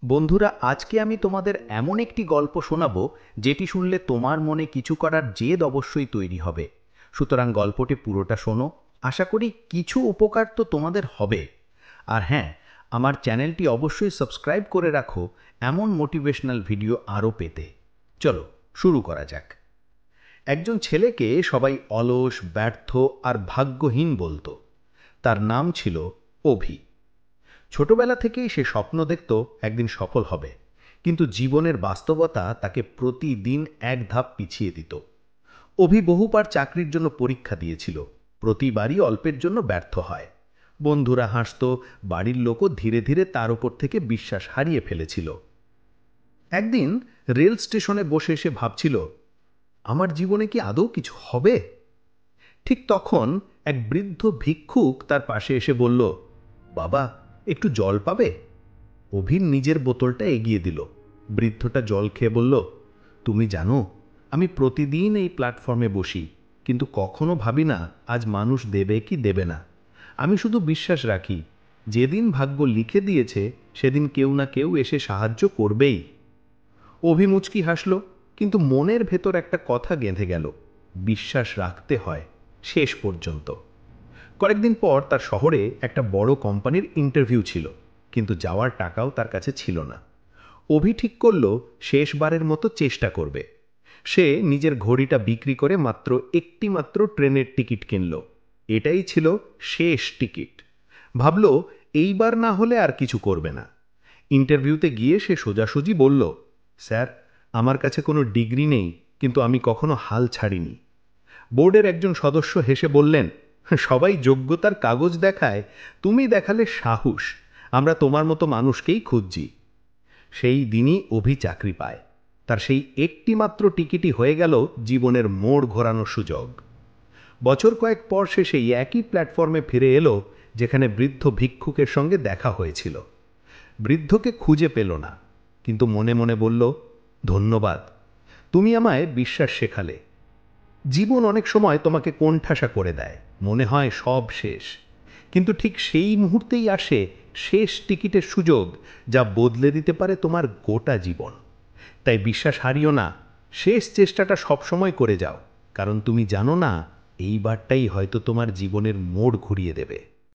বন্ধুরা, আজকে আমি তোমাদের এমন একটি গল্প শোনাবো যেটি শুনলে তোমার মনে কিছু করার জেদ অবশ্যই তৈরি হবে। সুতরাং গল্পটি পুরোটা শোনো। আশা করি কিছু উপকার তো তোমাদের হবে। আর হ্যাঁ, আমার চ্যানেলটি অবশ্যই সাবস্ক্রাইব করে রাখো এমন মোটিভেশনাল ভিডিও আরও পেতে। চলো শুরু করা যাক। একজন ছেলেকে সবাই অলস, ব্যর্থ আর ভাগ্যহীন বলতো। তার নাম ছিল অভি। ছোটবেলা থেকেই সে স্বপ্ন দেখত একদিন সফল হবে, কিন্তু জীবনের বাস্তবতা তাকে প্রতিদিন এক ধাপ পিছিয়ে দিত। অভি বহুবার চাকরির জন্য পরীক্ষা দিয়েছিল, প্রতিবারই অল্পের জন্য ব্যর্থ হয়। বন্ধুরা হাসত, বাড়ির লোকও ধীরে ধীরে তার উপর থেকে বিশ্বাস হারিয়ে ফেলেছিল। একদিন রেল স্টেশনে বসে এসে ভাবছিল, আমার জীবনে কি আদৌ কিছু হবে? ঠিক তখন এক বৃদ্ধ ভিক্ষুক তার পাশে এসে বলল, বাবা, একটু জল পাবে? অভির নিজের বোতলটা এগিয়ে দিল। বৃদ্ধটা জল খেয়ে বলল, তুমি জানো, আমি প্রতিদিন এই প্ল্যাটফর্মে বসি, কিন্তু কখনো ভাবি না আজ মানুষ দেবে কি দেবে না। আমি শুধু বিশ্বাস রাখি, যেদিন ভাগ্য লিখে দিয়েছে সেদিন কেউ না কেউ এসে সাহায্য করবেই। অভি মুচকি হাসল, কিন্তু মনের ভেতর একটা কথা গেঁথে গেল, বিশ্বাস রাখতে হয় শেষ পর্যন্ত। কয়েকদিন পর তার শহরে একটা বড় কোম্পানির ইন্টারভিউ ছিল, কিন্তু যাওয়ার টাকাও তার কাছে ছিল না। অভি ঠিক করল শেষবারের মতো চেষ্টা করবে। সে নিজের ঘড়িটা বিক্রি করে মাত্র ট্রেনের টিকিট কিনল। এটাই ছিল শেষ টিকিট। ভাবল, এইবার না হলে আর কিছু করবে না। ইন্টারভিউতে গিয়ে সে সোজাসুজি বলল, স্যার, আমার কাছে কোনো ডিগ্রি নেই, কিন্তু আমি কখনো হাল ছাড়িনি। বোর্ডের একজন সদস্য হেসে বললেন, সবাই যোগ্যতার কাগজ দেখায়, তুমি দেখালে সাহস। আমরা তোমার মতো মানুষকেই খুঁজছি। সেই দিনই অভি চাকরি পায়। তার সেই একটি মাত্র টিকিটই হয়ে গেল জীবনের মোড় ঘোরানোর সুযোগ। বছর কয়েক পর সে সেই একই প্ল্যাটফর্মে ফিরে এলো যেখানে বৃদ্ধ ভিক্ষুকের সঙ্গে দেখা হয়েছিল। বৃদ্ধকে খুঁজে পেল না, কিন্তু মনে মনে বলল, ধন্যবাদ, তুমি আমায় বিশ্বাস শেখালে। জীবন অনেক সময় তোমাকে কোণঠাসা করে দেয়, মনে হয় সব শেষ, কিন্তু ঠিক সেই মুহূর্তেই আসে শেষ টিকিটের সুযোগ, যা বদলে দিতে পারে তোমার গোটা জীবন। তাই বিশ্বাস হারিও না, শেষ চেষ্টাটা সবসময় করে যাও, কারণ তুমি জানো না, এইবারটাই হয়তো তোমার জীবনের মোড় ঘুরিয়ে দেবে।